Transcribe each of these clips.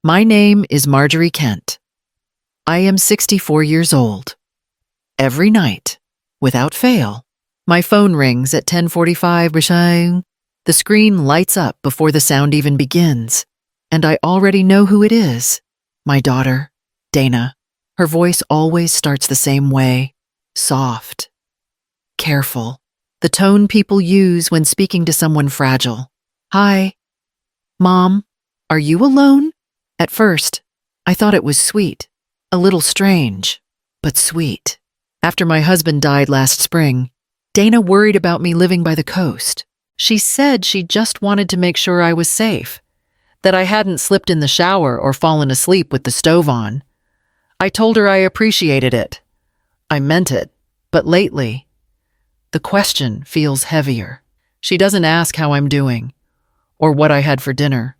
My name is Marjorie Kent. I am 64 years old. Every night, without fail, my phone rings at 10:45. The screen lights up before the sound even begins, and I already know who it is. My daughter, Dana. Her voice always starts the same way, soft, careful, the tone people use when speaking to someone fragile. Hi, Mom, are you alone? At first, I thought it was sweet, a little strange, but sweet. After my husband died last spring, Dana worried about me living by the coast. She said she just wanted to make sure I was safe, that I hadn't slipped in the shower or fallen asleep with the stove on. I told her I appreciated it. I meant it, but lately, the question feels heavier. She doesn't ask how I'm doing, or what I had for dinner,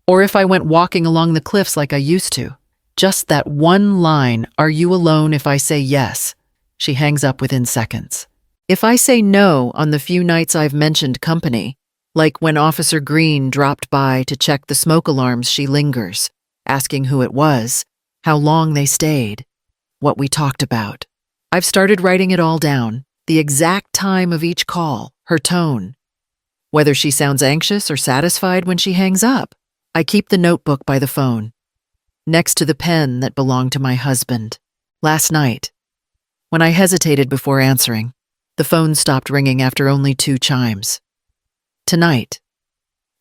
or if I went walking along the cliffs like I used to. Just that one line, "Are you alone?" If I say yes, she hangs up within seconds. If I say no on the few nights I've mentioned company, like when Officer Green dropped by to check the smoke alarms, she lingers, asking who it was, how long they stayed, what we talked about. I've started writing it all down, the exact time of each call, her tone, whether she sounds anxious or satisfied when she hangs up. I keep the notebook by the phone, next to the pen that belonged to my husband. Last night, when I hesitated before answering, the phone stopped ringing after only 2 chimes. Tonight,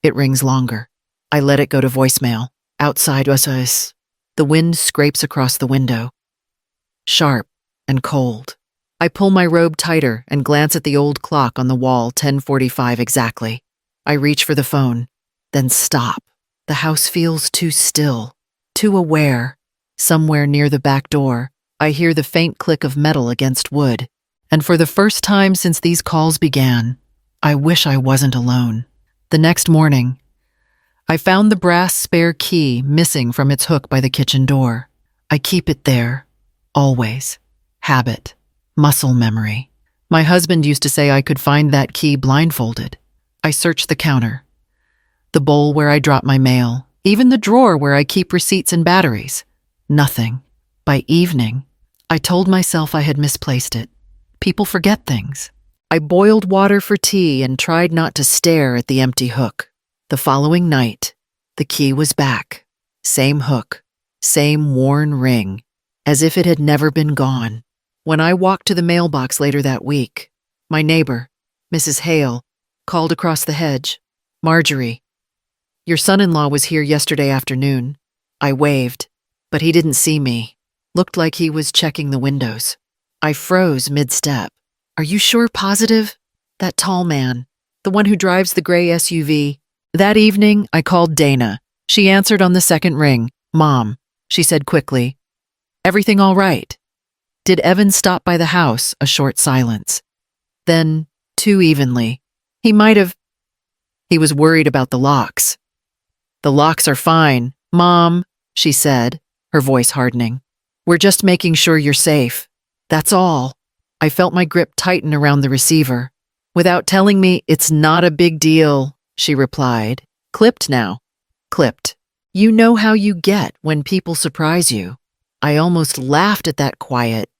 it rings longer. I let it go to voicemail. Outside us, the wind scrapes across the window, sharp and cold. I pull my robe tighter and glance at the old clock on the wall, 10:45 exactly. I reach for the phone, then stop. The house feels too still, too aware. Somewhere near the back door, I hear the faint click of metal against wood. And for the first time since these calls began, I wish I wasn't alone. The next morning, I found the brass spare key missing from its hook by the kitchen door. I keep it there, always. Habit, muscle memory. My husband used to say I could find that key blindfolded. I search the counter, the bowl where I drop my mail, even the drawer where I keep receipts and batteries. Nothing. By evening, I told myself I had misplaced it. People forget things. I boiled water for tea and tried not to stare at the empty hook. The following night, the key was back. Same hook, same worn ring, as if it had never been gone. When I walked to the mailbox later that week, my neighbor, Mrs. Hale, called across the hedge, "Marjorie, your son-in-law was here yesterday afternoon." I waved, but he didn't see me. Looked like he was checking the windows. I froze mid-step. "Are you sure? Positive?" "That tall man, the one who drives the gray SUV." That evening, I called Dana. She answered on the second ring. "Mom," she said quickly. "Everything all right?" "Did Evan stop by the house?" A short silence. Then, too evenly, "He might have." He was worried about the locks. "The locks are fine, Mom," she said, her voice hardening. "We're just making sure you're safe. That's all." I felt my grip tighten around the receiver. "Without telling me, it's not a big deal," she replied. "Clipped now." Clipped. You know how you get when people surprise you. I almost laughed at that quiet,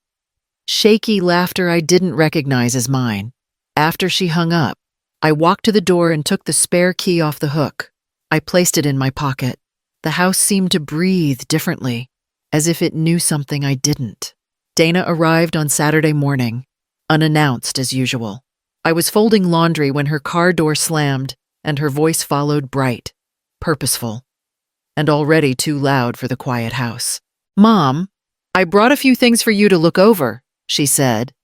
shaky laughter I didn't recognize as mine. After she hung up, I walked to the door and took the spare key off the hook. I placed it in my pocket. The house seemed to breathe differently, as if it knew something I didn't. Dana arrived on Saturday morning, unannounced as usual. I was folding laundry when her car door slammed, and her voice followed, bright, purposeful, and already too loud for the quiet house. "Mom, I brought a few things for you to look over," she said,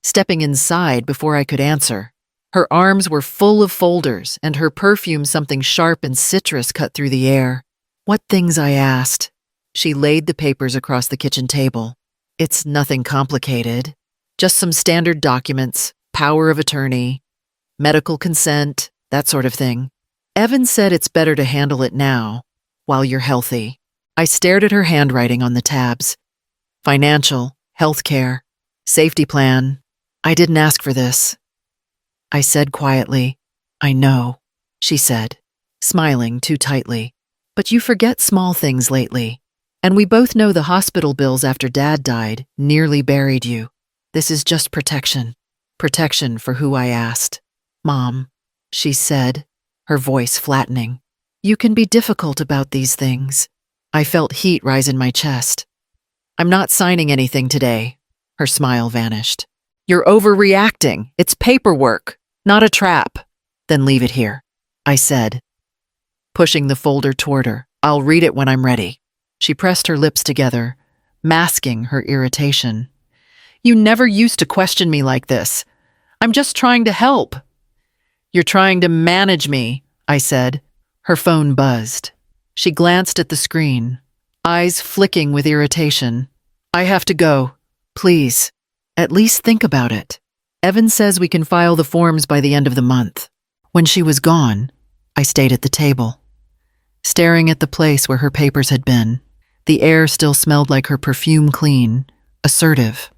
stepping inside before I could answer. Her arms were full of folders, and her perfume something sharp and citrus cut through the air. "What things?" I asked. She laid the papers across the kitchen table. "It's nothing complicated. Just some standard documents, power of attorney, medical consent, that sort of thing. Evan said it's better to handle it now, while you're healthy." I stared at her handwriting on the tabs. Financial, healthcare, safety plan. "I didn't ask for this." I said quietly, "I know," she said, smiling too tightly. But you forget small things lately. And we both know the hospital bills after Dad died nearly buried you. This is just protection. Protection for who I asked. Mom, she said, her voice flattening. You can be difficult about these things. I felt heat rise in my chest. I'm not signing anything today. Her smile vanished. You're overreacting. It's paperwork, not a trap. Then leave it here, I said, pushing the folder toward her. I'll read it when I'm ready. She pressed her lips together, masking her irritation. You never used to question me like this. I'm just trying to help. You're trying to manage me, I said. Her phone buzzed. She glanced at the screen, eyes flicking with irritation. I have to go. Please, at least think about it. Evan says we can file the forms by the end of the month. When she was gone, I stayed at the table, staring at the place where her papers had been. The air still smelled like her perfume, clean, assertive,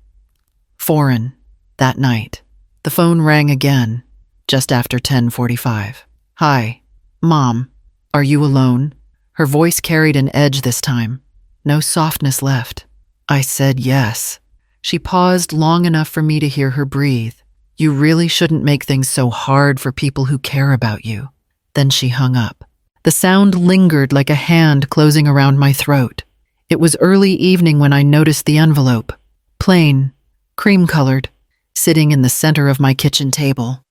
foreign. That night, the phone rang again, just after 10:45. Hi, Mom, are you alone? Her voice carried an edge this time, no softness left. I said yes. She paused long enough for me to hear her breathe. You really shouldn't make things so hard for people who care about you. Then she hung up. The sound lingered like a hand closing around my throat. It was early evening when I noticed the envelope, plain, cream-colored, sitting in the center of my kitchen table.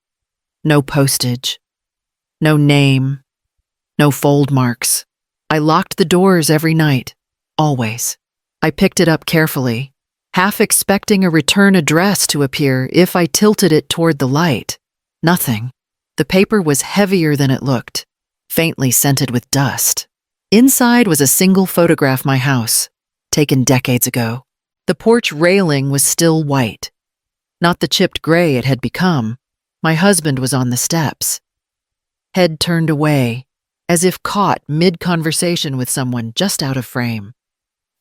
No postage, no name, no fold marks. I locked the doors every night, always. I picked it up carefully, half expecting a return address to appear if I tilted it toward the light. Nothing. The paper was heavier than it looked, faintly scented with dust. Inside was a single photograph of my house, taken decades ago. The porch railing was still white, not the chipped gray it had become. My husband was on the steps, head turned away, as if caught mid-conversation with someone just out of frame.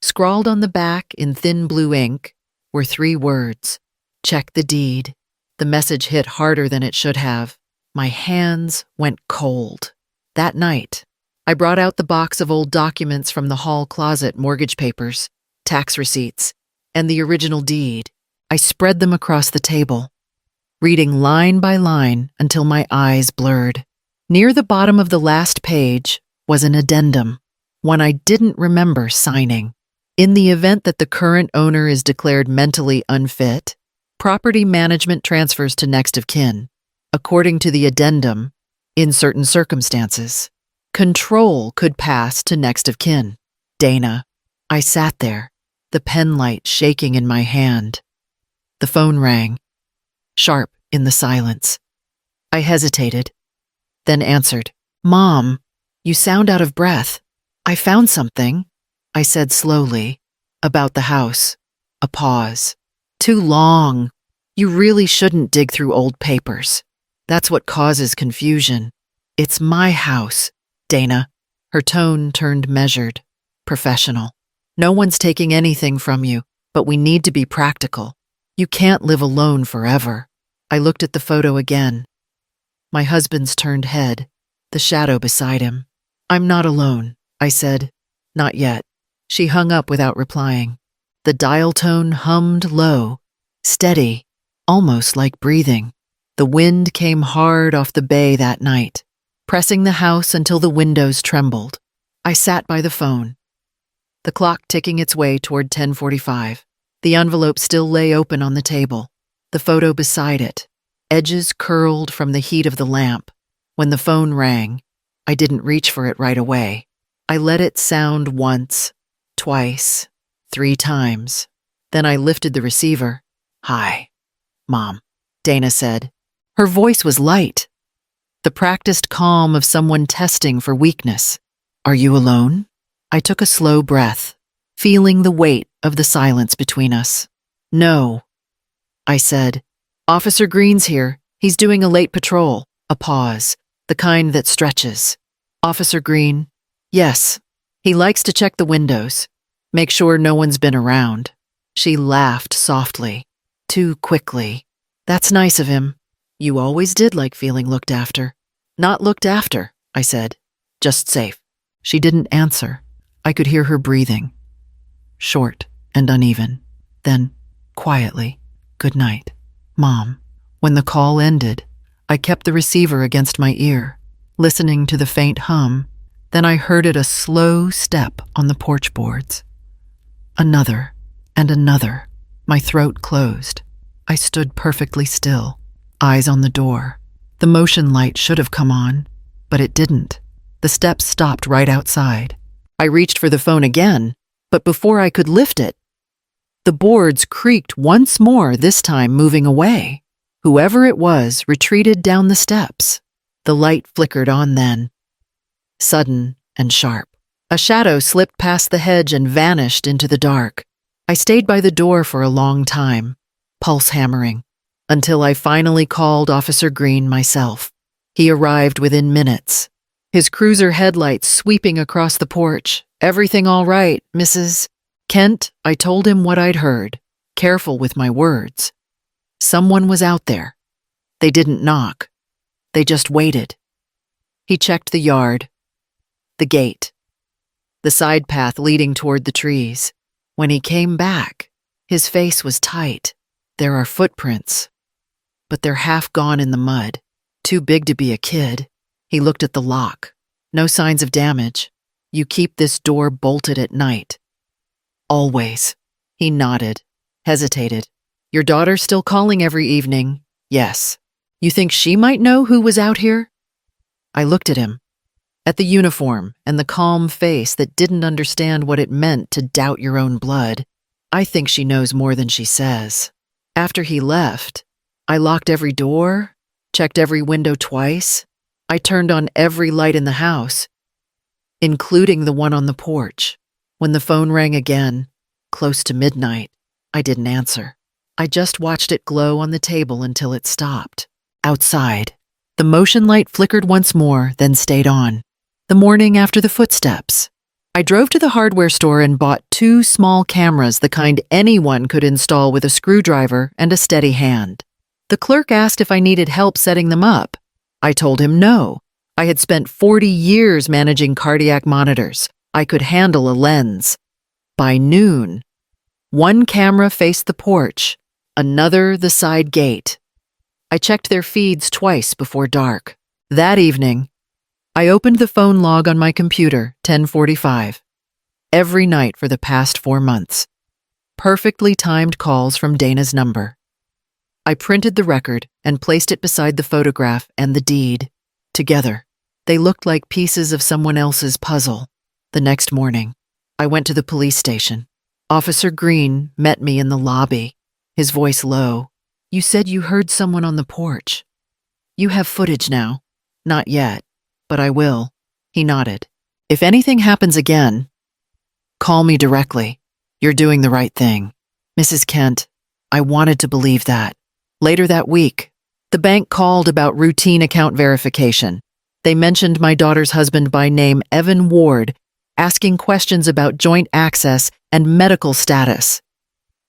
Scrawled on the back in thin blue ink were 3 words, check the deed. The message hit harder than it should have. My hands went cold. That night, I brought out the box of old documents from the hall closet, mortgage papers, tax receipts, and the original deed. I spread them across the table, reading line by line until my eyes blurred. Near the bottom of the last page was an addendum, one I didn't remember signing. In the event that the current owner is declared mentally unfit, property management transfers to next of kin. According to the addendum, in certain circumstances, control could pass to next of kin. Dana. I sat there, the pen light shaking in my hand. The phone rang, sharp in the silence. I hesitated, then answered. Mom, you sound out of breath. I found something, I said slowly, about the house. A pause. Too long. You really shouldn't dig through old papers. That's what causes confusion. It's my house, Dana. Her tone turned measured, professional. No one's taking anything from you, but we need to be practical. You can't live alone forever. I looked at the photo again. My husband's turned head, the shadow beside him. I'm not alone, I said. Not yet. She hung up without replying. The dial tone hummed low, steady, almost like breathing. The wind came hard off the bay that night, pressing the house until the windows trembled. I sat by the phone, the clock ticking its way toward 10:45. The envelope still lay open on the table, the photo beside it, edges curled from the heat of the lamp. When the phone rang, I didn't reach for it right away. I let it sound once, twice, 3 times. Then I lifted the receiver. Hi, Mom, Dana said. Her voice was light, the practiced calm of someone testing for weakness. Are you alone? I took a slow breath, feeling the weight of the silence between us. No, I said. Officer Green's here. He's doing a late patrol. A pause, the kind that stretches. Officer Green? Yes. He likes to check the windows, make sure no one's been around. She laughed softly, too quickly. That's nice of him. You always did like feeling looked after. Not looked after, I said. Just safe. She didn't answer. I could hear her breathing. Short and uneven. Then, quietly, "Good night, Mom." When the call ended, I kept the receiver against my ear, listening to the faint hum. Then I heard a slow step on the porch boards. Another, and another. My throat closed. I stood perfectly still, eyes on the door. The motion light should have come on, but it didn't. The steps stopped right outside. I reached for the phone again, but before I could lift it, the boards creaked once more, this time moving away. Whoever it was retreated down the steps. The light flickered on then, sudden and sharp. A shadow slipped past the hedge and vanished into the dark. I stayed by the door for a long time, pulse hammering, until I finally called Officer Green myself. He arrived within minutes, his cruiser headlights sweeping across the porch. "Everything all right, Mrs. Kent?" I told him what I'd heard, careful with my words. Someone was out there. They didn't knock. They just waited. He checked the yard, the gate, the side path leading toward the trees. When he came back, his face was tight. "There are footprints, but they're half gone in the mud. Too big to be a kid." He looked at the lock. "No signs of damage. You keep this door bolted at night." "Always." He nodded, hesitated. "Your daughter still calling every evening?" "Yes." "You think she might know who was out here?" I looked at him, at the uniform and the calm face that didn't understand what it meant to doubt your own blood. "I think she knows more than she says." After he left, I locked every door, checked every window twice. I turned on every light in the house, including the one on the porch. When the phone rang again, close to midnight, I didn't answer. I just watched it glow on the table until it stopped. Outside, the motion light flickered once more, then stayed on. The morning after the footsteps, I drove to the hardware store and bought 2 small cameras, the kind anyone could install with a screwdriver and a steady hand. The clerk asked if I needed help setting them up. I told him no. I had spent 40 years managing cardiac monitors. I could handle a lens. By noon, one camera faced the porch, another the side gate. I checked their feeds twice before dark. That evening, I opened the phone log on my computer, 10:45. Every night for the past 4 months. Perfectly timed calls from Dana's number. I printed the record and placed it beside the photograph and the deed. Together, they looked like pieces of someone else's puzzle. The next morning, I went to the police station. Officer Green met me in the lobby, his voice low. "You said you heard someone on the porch. You have footage now." "Not yet, but I will." He nodded. "If anything happens again, call me directly. You're doing the right thing." Mrs. Kent, I wanted to believe that. Later that week, the bank called about routine account verification. They mentioned my daughter's husband by name, Evan Ward, asking questions about joint access and medical status.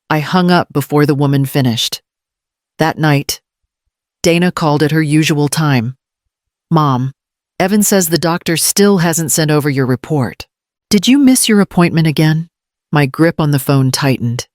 I hung up before the woman finished. That night, Dana called at her usual time. "Mom, Evan says the doctor still hasn't sent over your report. Did you miss your appointment again?" My grip on the phone tightened.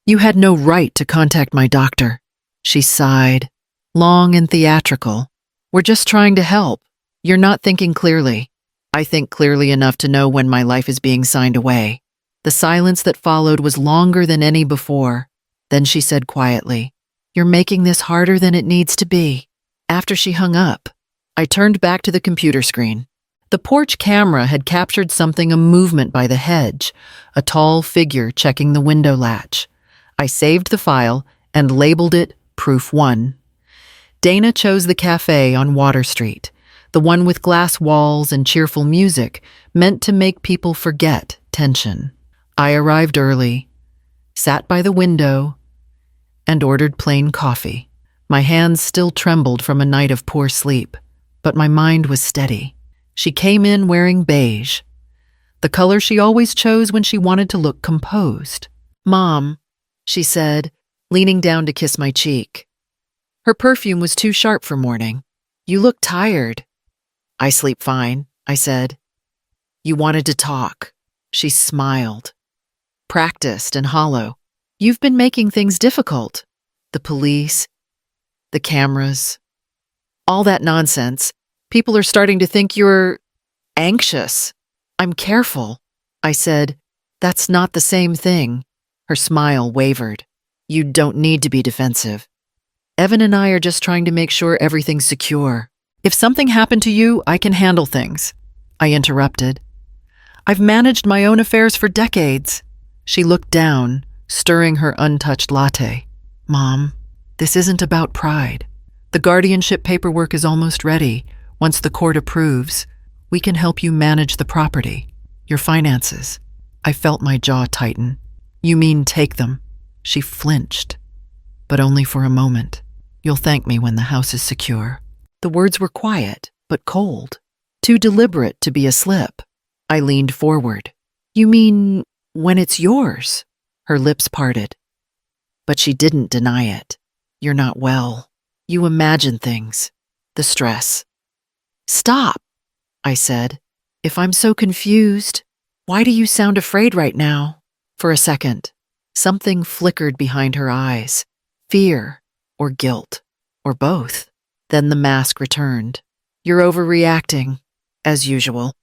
"You had no right to contact my doctor." She sighed, long and theatrical. "We're just trying to help. You're not thinking clearly." I think clearly enough to know when my life is being signed away. The silence that followed was longer than any before. Then she said quietly, "You're making this harder than it needs to be." After she hung up, I turned back to the computer screen. The porch camera had captured something, a movement by the hedge, a tall figure checking the window latch. I saved the file and labeled it Proof 1. Dana chose the cafe on Water Street, the one with glass walls and cheerful music, meant to make people forget tension. I arrived early, sat by the window, and ordered plain coffee. My hands still trembled from a night of poor sleep, but my mind was steady. She came in wearing beige, the color she always chose when she wanted to look composed. "Mom," she said, leaning down to kiss my cheek. Her perfume was too sharp for morning. "You look tired." "I sleep fine," I said. You wanted to talk. She smiled. Practiced and hollow. You've been making things difficult. The police, the cameras, all that nonsense. People are starting to think you're anxious. I'm careful. I said, that's not the same thing. Her smile wavered. You don't need to be defensive. Evan and I are just trying to make sure everything's secure. If something happened to you, I can handle things. I interrupted. I've managed my own affairs for decades. She looked down, stirring her untouched latte. Mom, this isn't about pride. The guardianship paperwork is almost ready. Once the court approves, we can help you manage the property, your finances. I felt my jaw tighten. You mean take them? She flinched, but only for a moment. You'll thank me when the house is secure. The words were quiet, but cold. Too deliberate to be a slip. I leaned forward. You mean when it's yours? Her lips parted. But she didn't deny it. You're not well. You imagine things. The stress. Stop, I said. If I'm so confused, why do you sound afraid right now? For a second, something flickered behind her eyes. Fear or guilt or both. Then the mask returned. You're overreacting, as usual.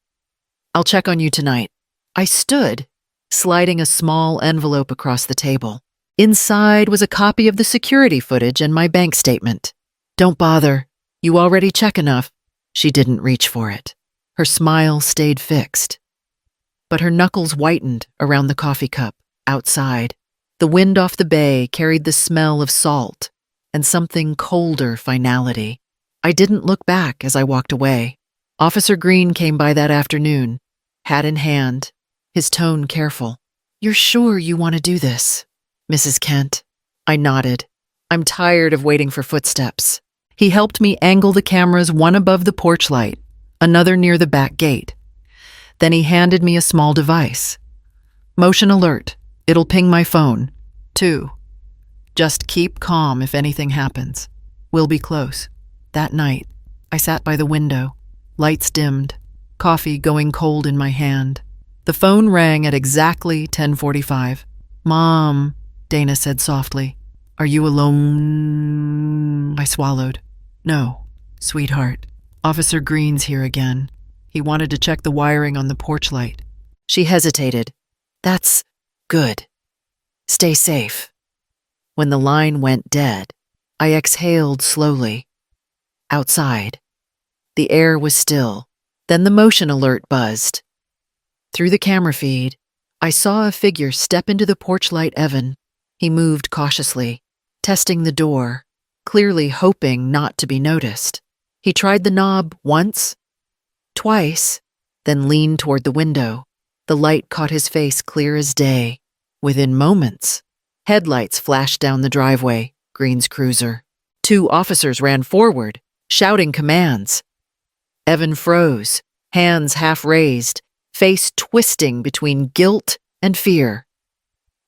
I'll check on you tonight. I stood, sliding a small envelope across the table. Inside was a copy of the security footage and my bank statement. Don't bother. You already check enough. She didn't reach for it. Her smile stayed fixed. But her knuckles whitened around the coffee cup, outside. The wind off the bay carried the smell of salt and something colder finality. I didn't look back as I walked away. Officer Green came by that afternoon, hat in hand, his tone careful. You're sure you want to do this, Mrs. Kent? I nodded. I'm tired of waiting for footsteps. He helped me angle the cameras, one above the porch light, another near the back gate. Then he handed me a small device. Motion alert. It'll ping my phone. 2. Just keep calm if anything happens. We'll be close. That night, I sat by the window. Lights dimmed, coffee going cold in my hand. The phone rang at exactly 10:45. Mom, Dana said softly. Are you alone? I swallowed. No, sweetheart. Officer Green's here again. He wanted to check the wiring on the porch light. She hesitated. That's good. Stay safe. When the line went dead, I exhaled slowly. Outside. The air was still. Then the motion alert buzzed. Through the camera feed, I saw a figure step into the porch light. Evan. He moved cautiously, testing the door, clearly hoping not to be noticed. He tried the knob once, twice, then leaned toward the window. The light caught his face clear as day. Within moments, headlights flashed down the driveway, Green's cruiser. 2 officers ran forward, shouting commands. Evan froze, hands half raised, face twisting between guilt and fear.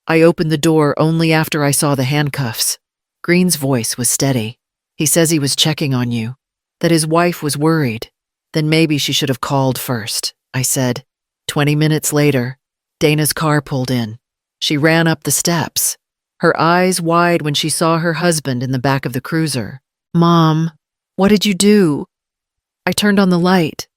I opened the door only after I saw the handcuffs. Green's voice was steady. He says he was checking on you, that his wife was worried. Then maybe she should have called first, I said. 20 minutes later, Dana's car pulled in. She ran up the steps, her eyes wide when she saw her husband in the back of the cruiser. Mom, what did you do? I turned on the light,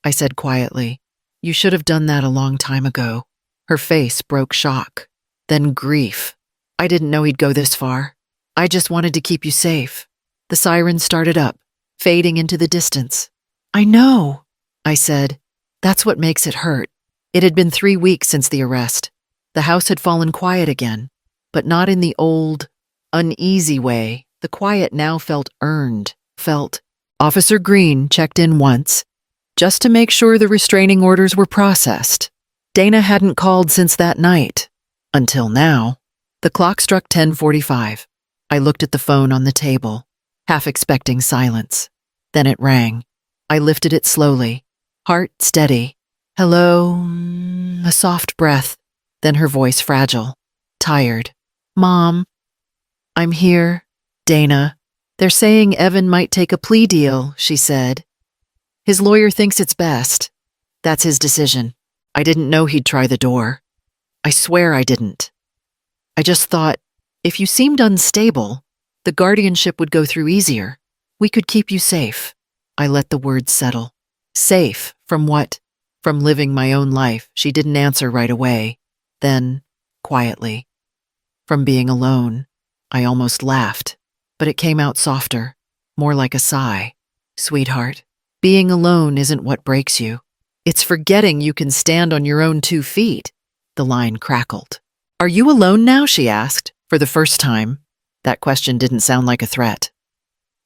I said quietly. You should have done that a long time ago. Her face broke shock, then grief. I didn't know he'd go this far. I just wanted to keep you safe. The siren started up, fading into the distance. I know, I said. That's what makes it hurt. It had been 3 weeks since the arrest. The house had fallen quiet again, but not in the old, uneasy way. The quiet now felt earned, felt. Officer Green checked in once, just to make sure the restraining orders were processed. Dana hadn't called since that night. Until now. The clock struck 10:45. I looked at the phone on the table, half expecting silence. Then it rang. I lifted it slowly, heart steady. Hello, a soft breath, then her voice fragile, tired. Mom, I'm here, Dana. They're saying Evan might take a plea deal, she said. His lawyer thinks it's best. That's his decision. I didn't know he'd try the door. I swear I didn't. I just thought, if you seemed unstable, the guardianship would go through easier. We could keep you safe. I let the words settle. Safe from what? From living my own life. She didn't answer right away. Then, quietly. From being alone. I almost laughed, but it came out softer, more like a sigh. Sweetheart, being alone isn't what breaks you. It's forgetting you can stand on your own 2 feet. The line crackled. Are you alone now? She asked, for the first time. That question didn't sound like a threat.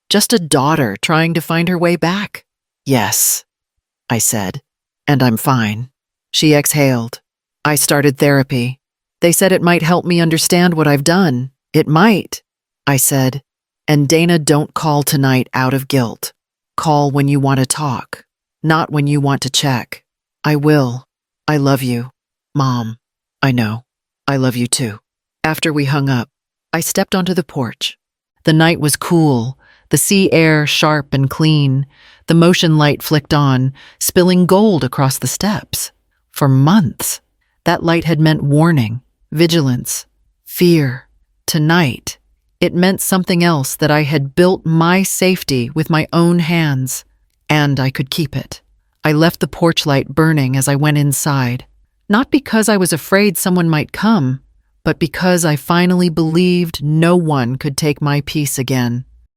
Just a daughter trying to find her way back. Yes, I said, and I'm fine. She exhaled. I started therapy. They said it might help me understand what I've done. It might, I said. And Dana, don't call tonight out of guilt. Call when you want to talk, not when you want to check. I will. I love you, Mom. I know. I love you too. After we hung up, I stepped onto the porch. The night was cool, the sea air sharp and clean. The motion light flicked on, spilling gold across the steps. For months, that light had meant warning, vigilance, fear. Tonight, it meant something else, that I had built my safety with my own hands, and I could keep it. I left the porch light burning as I went inside, not because I was afraid someone might come, but because I finally believed no one could take my peace again.